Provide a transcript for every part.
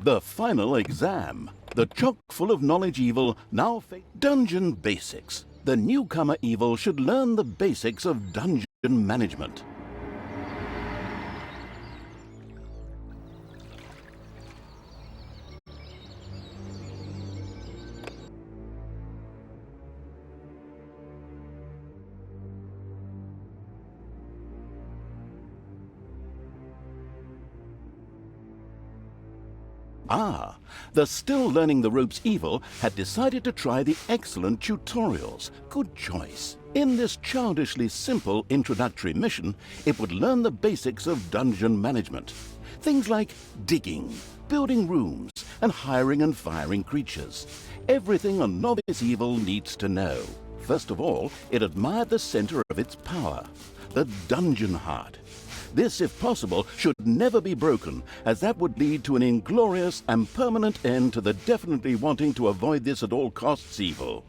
The final exam. The chock full of knowledge evil now face Dungeon Basics. The newcomer evil should learn the basics of dungeon management. Ah, the still learning the ropes evil had decided to try the excellent tutorials. Good choice. In this childishly simple introductory mission, it would learn the basics of dungeon management. Things like digging, building rooms, and hiring and firing creatures. Everything a novice evil needs to know. First of all, it admired the center of its power, the dungeon heart. This, if possible, should never be broken, as that would lead to an inglorious and permanent end to the definitely wanting to avoid this at all costs evil.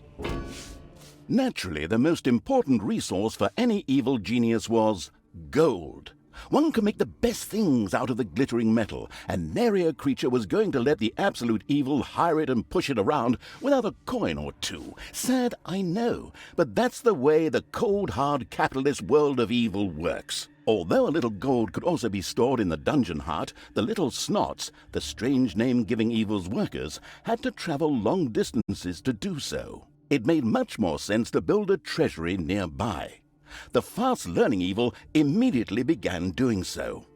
Naturally, the most important resource for any evil genius was gold. One can make the best things out of the glittering metal, and nary a creature was going to let the absolute evil hire it and push it around without a coin or two. Sad, I know, but that's the way the cold, hard capitalist world of evil works. Although a little gold could also be stored in the dungeon heart, the little snots, the strange name-giving evil's workers, had to travel long distances to do so. It made much more sense to build a treasury nearby. The fast-learning evil immediately began doing so.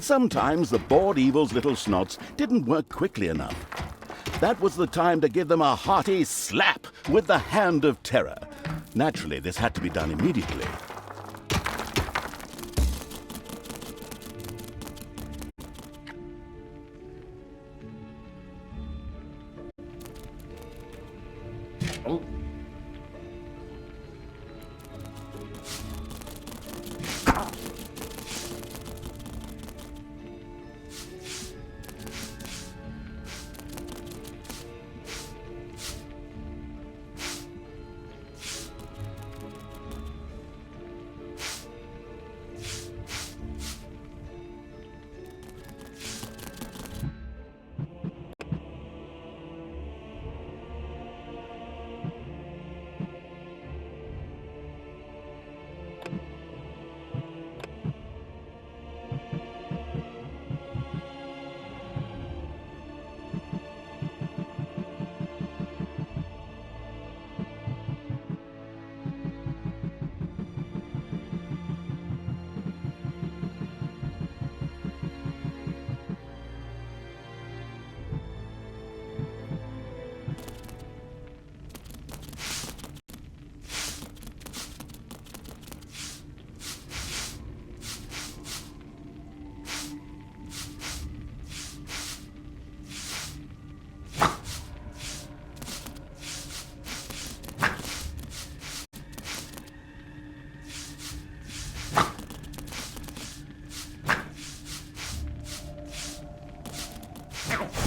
Sometimes the bored evil's little snots didn't work quickly enough. That was the time to give them a hearty slap with the hand of terror. Naturally, this had to be done immediately. Oh.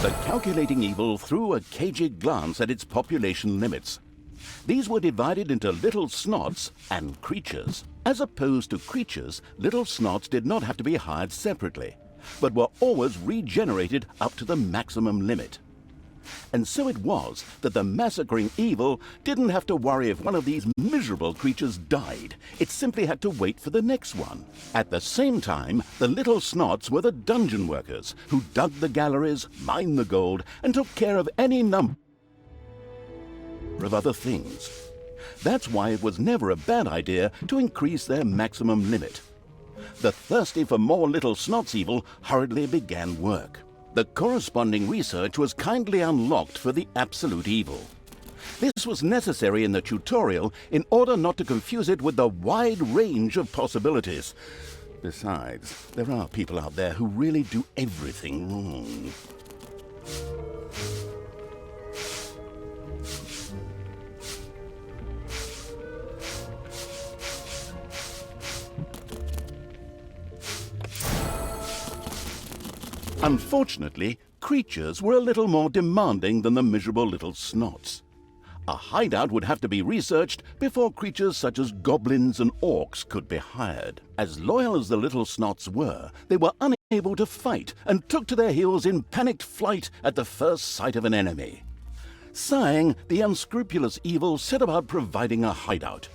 The calculating evil threw a cagey glance at its population limits. These were divided into little snots and creatures. As opposed to creatures, little snots did not have to be hired separately, but were always regenerated up to the maximum limit. And so it was that the massacring evil didn't have to worry if one of these miserable creatures died. It simply had to wait for the next one. At the same time, the little snots were the dungeon workers who dug the galleries, mined the gold, and took care of any number of other things. That's why it was never a bad idea to increase their maximum limit. The thirsty for more little snots evil hurriedly began work. The corresponding research was kindly unlocked for the absolute evil. This was necessary in the tutorial in order not to confuse it with the wide range of possibilities. Besides, there are people out there who really do everything wrong. Unfortunately, creatures were a little more demanding than the miserable little snots. A hideout would have to be researched before creatures such as goblins and orcs could be hired. As loyal as the little snots were, they were unable to fight and took to their heels in panicked flight at the first sight of an enemy. Sighing, the unscrupulous evil set about providing a hideout.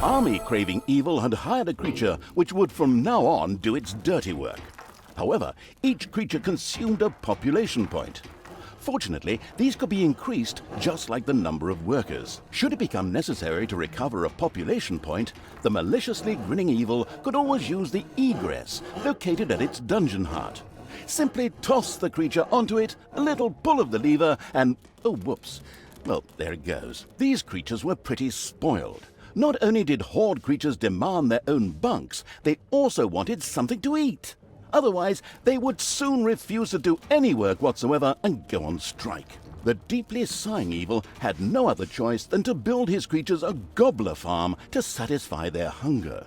Army-craving evil had hired a creature which would from now on do its dirty work. However, each creature consumed a population point. Fortunately, these could be increased just like the number of workers. Should it become necessary to recover a population point, the maliciously grinning evil could always use the egress located at its dungeon heart. Simply toss the creature onto it, a little pull of the lever, and oh, whoops. Well, there it goes. These creatures were pretty spoiled. Not only did horde creatures demand their own bunks, they also wanted something to eat. Otherwise, they would soon refuse to do any work whatsoever and go on strike. The deeply sighing evil had no other choice than to build his creatures a gobbler farm to satisfy their hunger.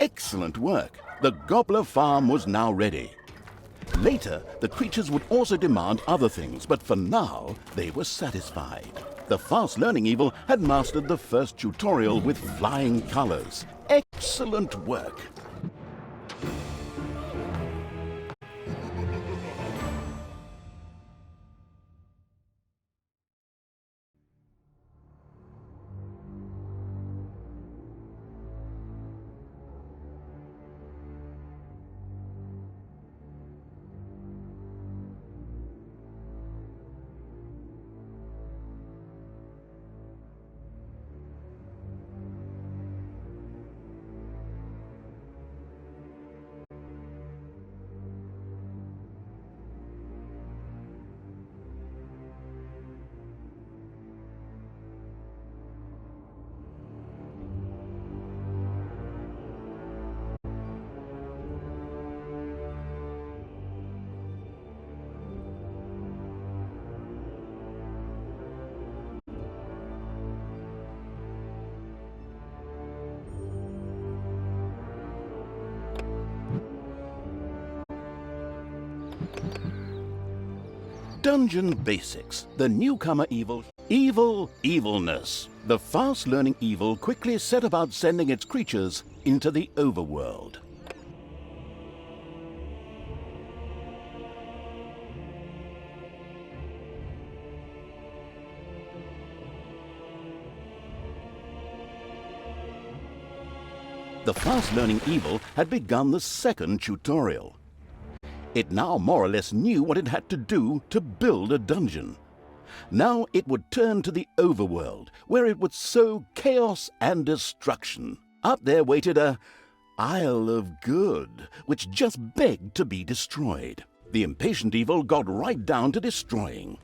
Excellent work. The gobbler farm was now ready. Later, the creatures would also demand other things, but for now, they were satisfied. The fast-learning evil had mastered the first tutorial with flying colors. Excellent work. Dungeon Basics, the newcomer evil, evilness. The fast-learning evil quickly set about sending its creatures into the overworld. The fast-learning evil had begun the second tutorial. It now more or less knew what it had to do to build a dungeon. Now it would turn to the overworld, where it would sow chaos and destruction. Up there waited a Isle of Good, which just begged to be destroyed. The impatient evil got right down to destroying.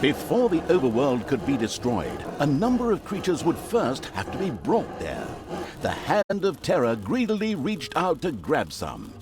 Before the overworld could be destroyed, a number of creatures would first have to be brought there. The Hand of Terror greedily reached out to grab some.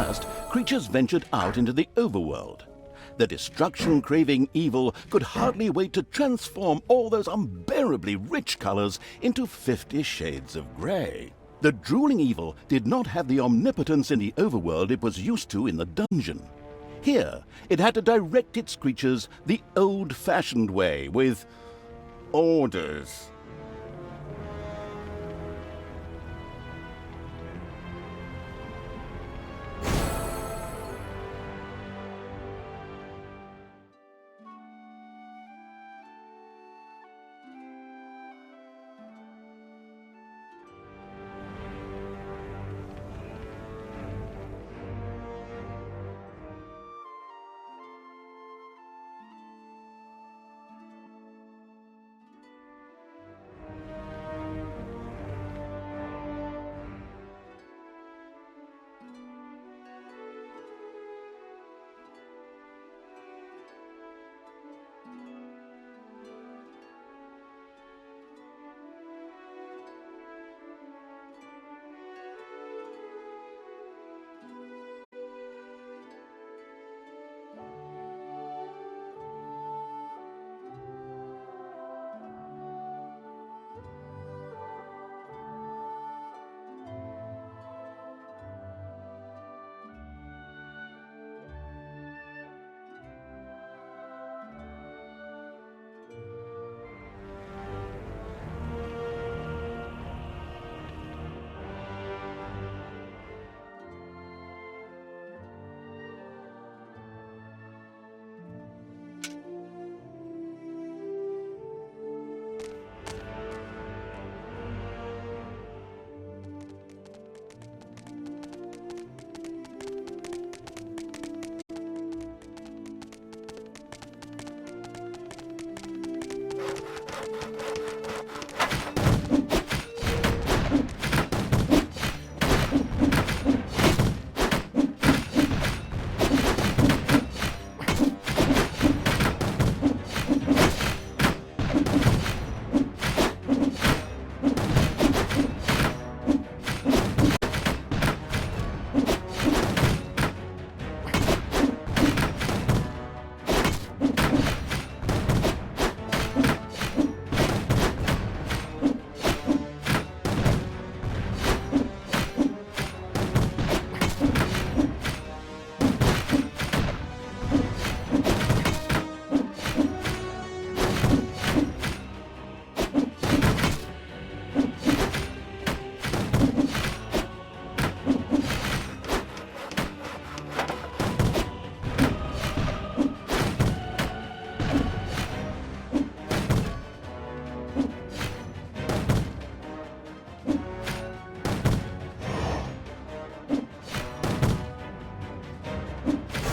first, creatures ventured out into the overworld. The destruction-craving evil could hardly wait to transform all those unbearably rich colors into 50 shades of gray. The drooling evil did not have the omnipotence in the overworld it was used to in the dungeon. Here, it had to direct its creatures the old-fashioned way, with orders.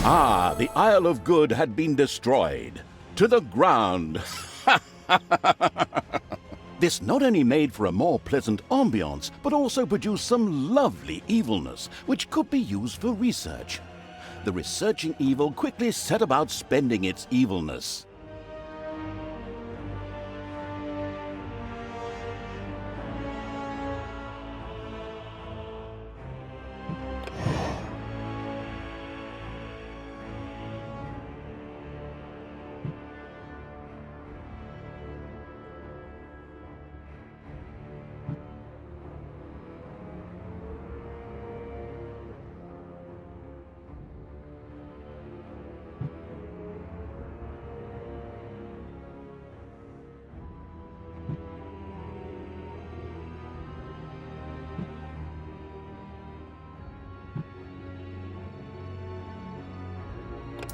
Ah, the Isle of Good had been destroyed. To the ground. This not only made for a more pleasant ambiance, but also produced some lovely evilness, which could be used for research. The researching evil quickly set about spending its evilness.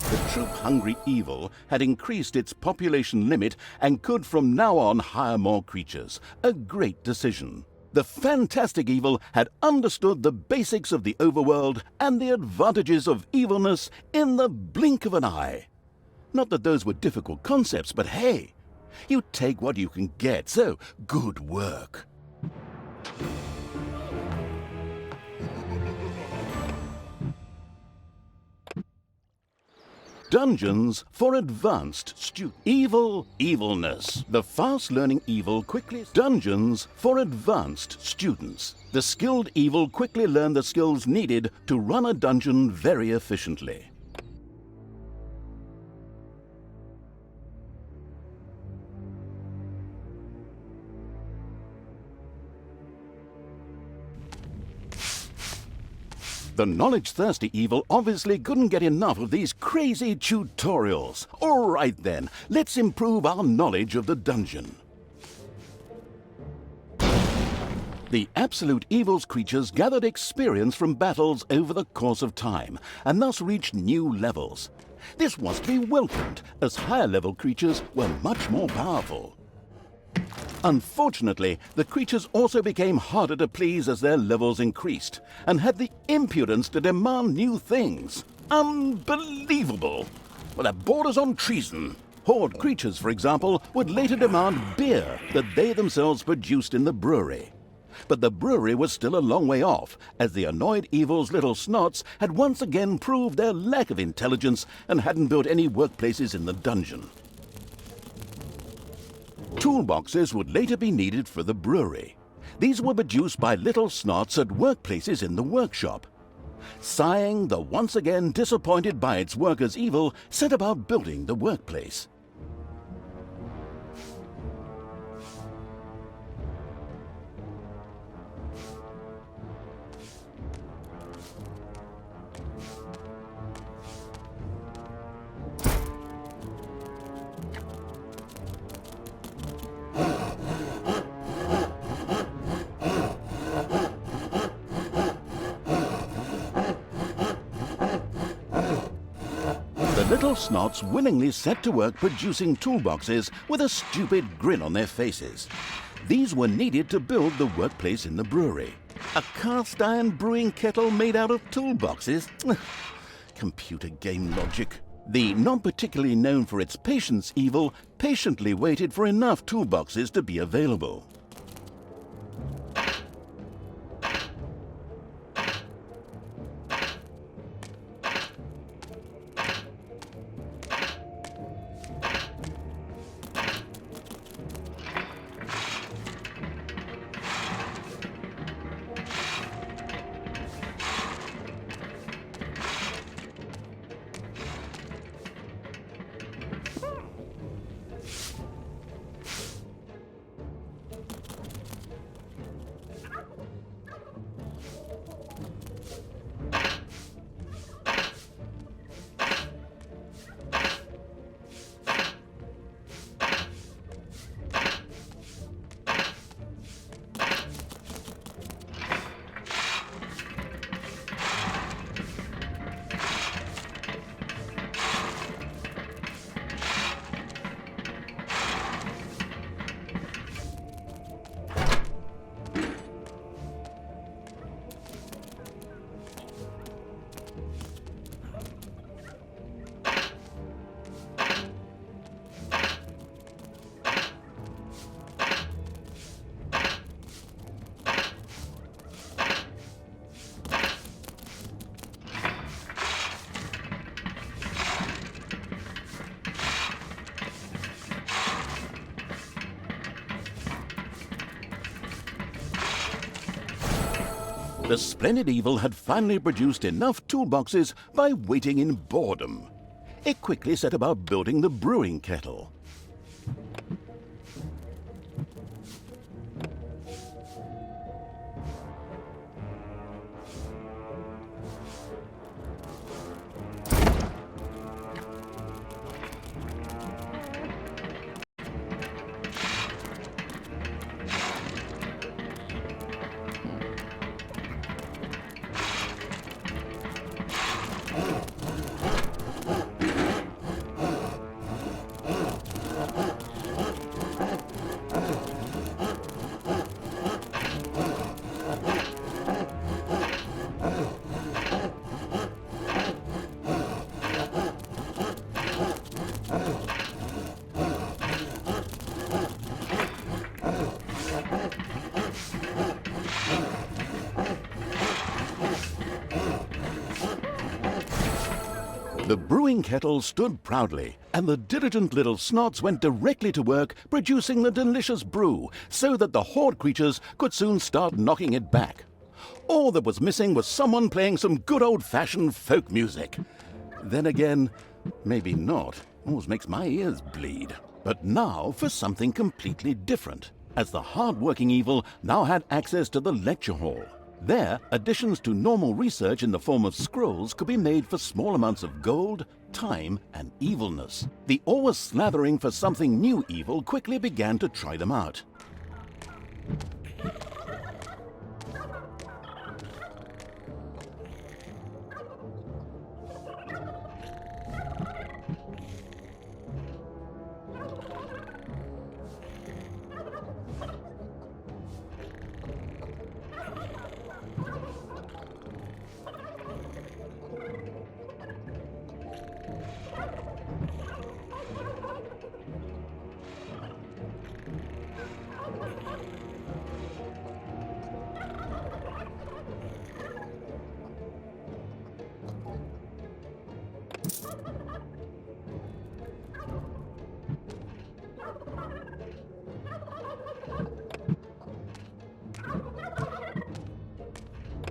The troop-hungry evil had increased its population limit and could from now on hire more creatures. A great decision. The fantastic evil had understood the basics of the overworld and the advantages of evilness in the blink of an eye. Not that those were difficult concepts, but hey, you take what you can get, so good work. Dungeons for advanced evilness. The fast learning evil quickly dungeons for advanced students. The skilled evil quickly learn the skills needed to run a dungeon very efficiently. The knowledge-thirsty evil obviously couldn't get enough of these crazy tutorials. All right then, let's improve our knowledge of the dungeon. The absolute evil's creatures gathered experience from battles over the course of time, and thus reached new levels. This was to be welcomed, as higher-level creatures were much more powerful. Unfortunately, the creatures also became harder to please as their levels increased, and had the impudence to demand new things. Unbelievable! Well, that borders on treason. Horde creatures, for example, would later demand beer that they themselves produced in the brewery. But the brewery was still a long way off, as the annoyed evil's little snots had once again proved their lack of intelligence and hadn't built any workplaces in the dungeon. Toolboxes would later be needed for the brewery. These were produced by little snots at workplaces in the workshop. Sighing, the once again disappointed by its workers' evil, set about building the workplace. The little snots willingly set to work producing toolboxes with a stupid grin on their faces. These were needed to build the workplace in the brewery. A cast iron brewing kettle made out of toolboxes? Computer game logic. The not particularly known for its patience evil patiently waited for enough toolboxes to be available. The splendid evil had finally produced enough toolboxes by waiting in boredom. It quickly set about building the brewing kettle. The brewing kettle stood proudly, and the diligent little snots went directly to work producing the delicious brew, so that the horde creatures could soon start knocking it back. All that was missing was someone playing some good old-fashioned folk music. Then again, maybe not. Almost makes my ears bleed. But now for something completely different, as the hard-working evil now had access to the lecture hall. There, additions to normal research in the form of scrolls could be made for small amounts of gold, time, and evilness. The always slathering for something new evil quickly began to try them out.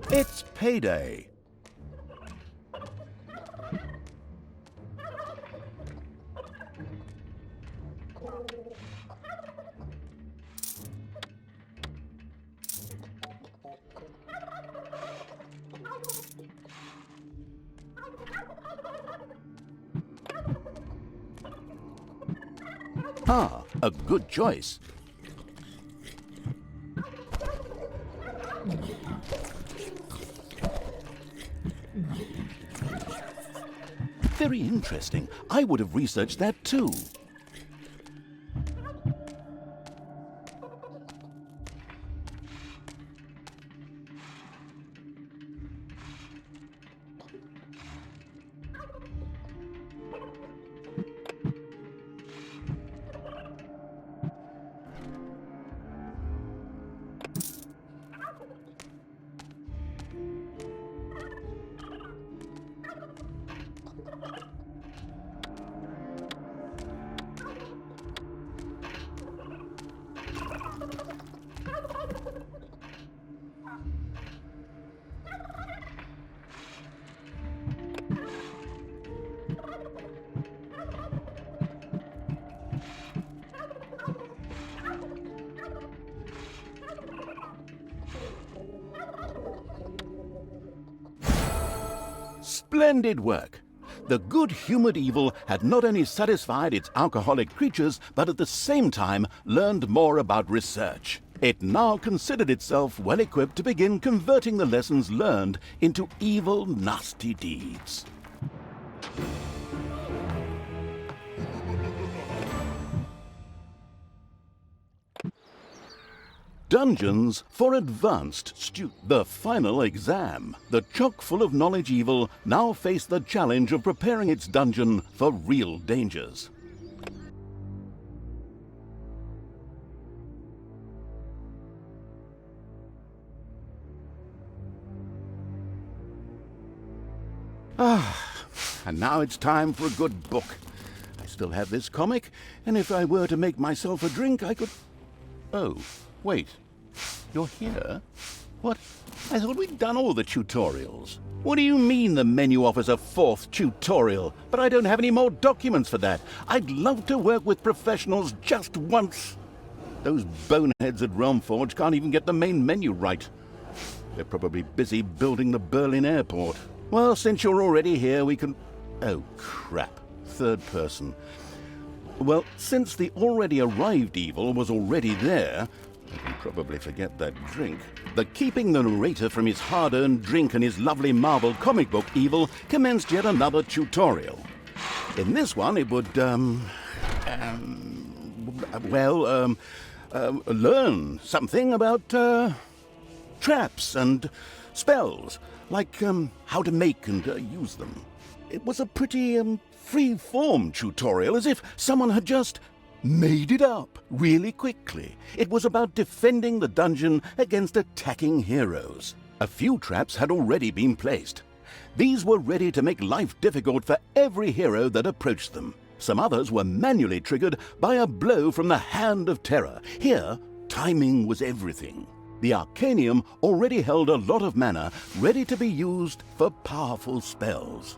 It's payday. Ah, a good choice. Very interesting. I would have researched that too. Splendid work! The good-humored evil had not only satisfied its alcoholic creatures, but at the same time learned more about research. It now considered itself well-equipped to begin converting the lessons learned into evil, nasty deeds. Dungeons for Advanced The final exam. The chock full of knowledge evil now faced the challenge of preparing its dungeon for real dangers. And now it's time for a good book. I still have this comic, and if I were to make myself a drink, I could... Oh, wait. You're here? What? I thought we'd done all the tutorials. What do you mean the menu offers a fourth tutorial? But I don't have any more documents for that. I'd love to work with professionals just once. Those boneheads at Realmforge can't even get the main menu right. They're probably busy building the Berlin airport. Well, since you're already here, we can... Oh, crap. Third person. Well, since the already arrived evil was already there, I can probably forget that drink. The keeping the narrator from his hard-earned drink and his lovely marble comic book evil commenced yet another tutorial. In this one, it would, learn something about, traps and spells, like, how to make and use them. It was a pretty, free-form tutorial, as if someone had just made it up really quickly. It was about defending the dungeon against attacking heroes. A few traps had already been placed, These were ready to make life difficult for every hero that approached them. Some others were manually triggered by a blow from the Hand of Terror. Here, timing was everything. The Arcanium already held a lot of mana ready to be used for powerful spells.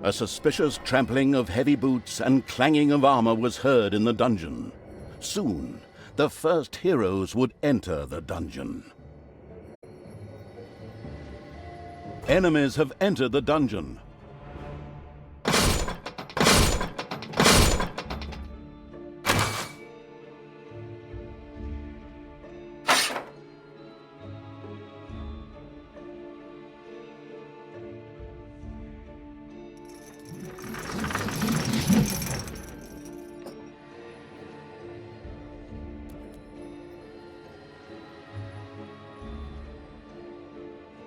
A suspicious trampling of heavy boots and clanging of armor was heard in the dungeon. Soon, the first heroes would enter the dungeon. Enemies have entered the dungeon.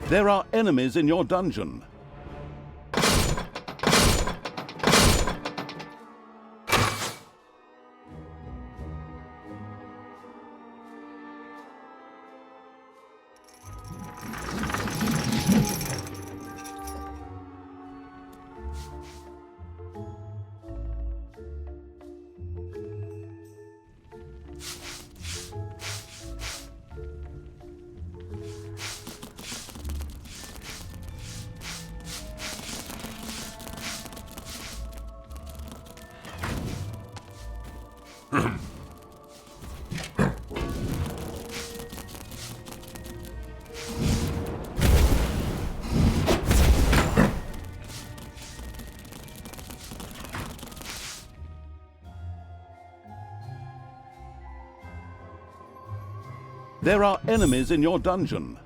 There are enemies in your dungeon. There are enemies in your dungeon.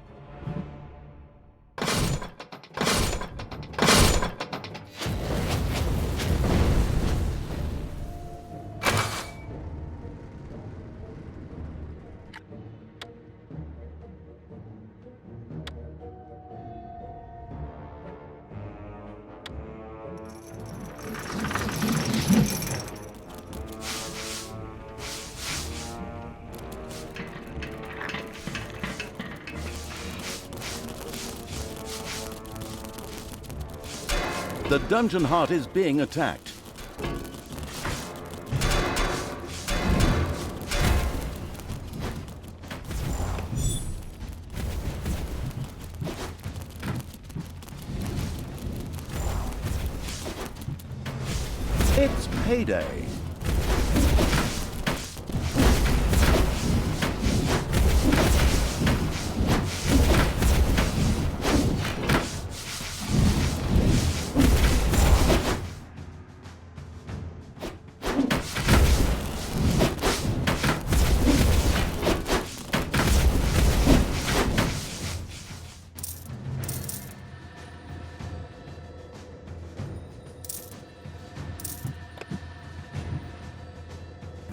The dungeon heart is being attacked. It's payday.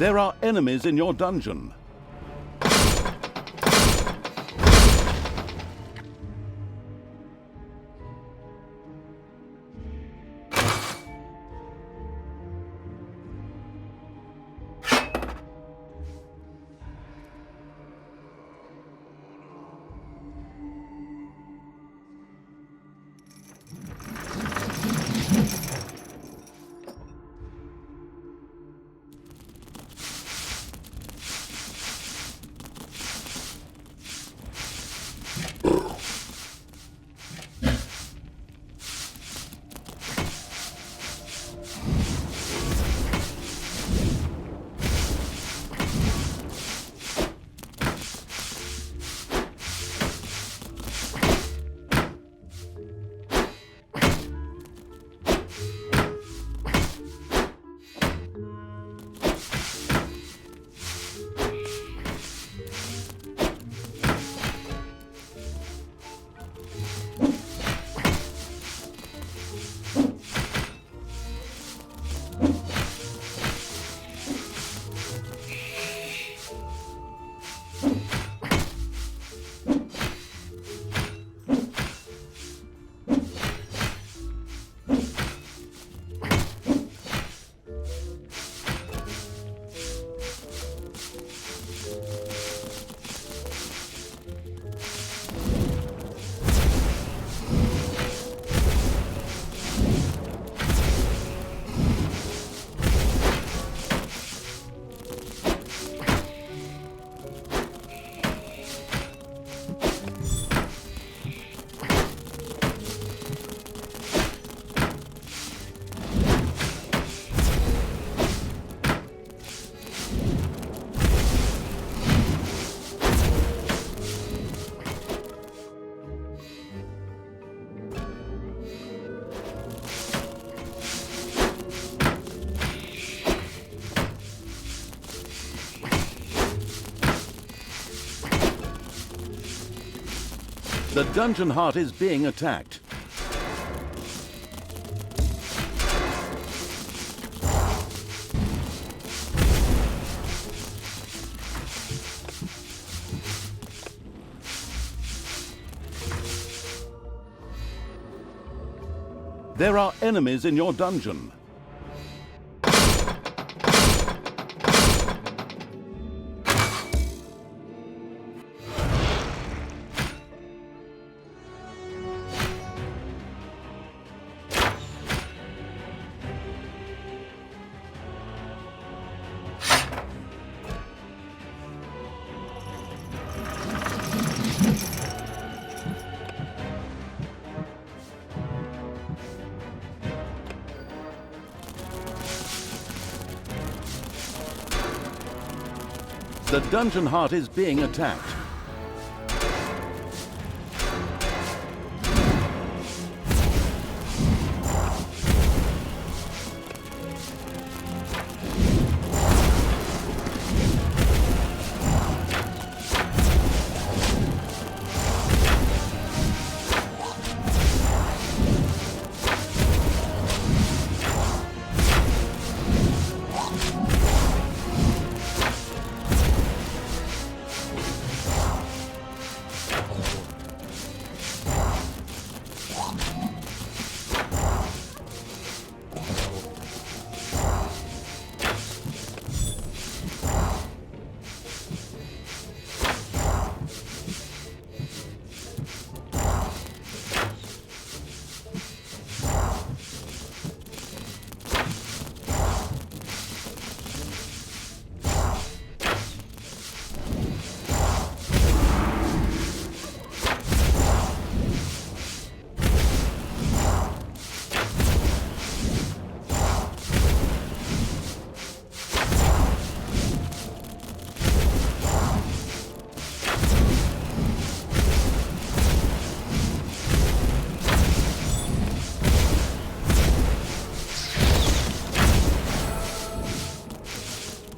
There are enemies in your dungeon. The dungeon heart is being attacked. There are enemies in your dungeon. The dungeon heart is being attacked.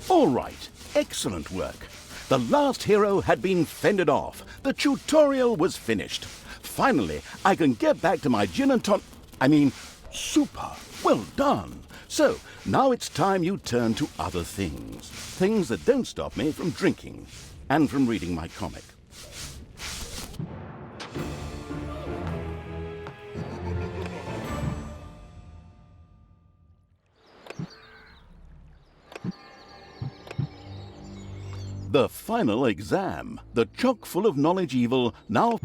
All right, excellent work. The last hero had been fended off. The tutorial was finished. Finally, I can get back to my gin and super. Well done. So, now it's time you turn to other things. Things that don't stop me from drinking and from reading my comic. The final exam. The chock full of knowledge evil now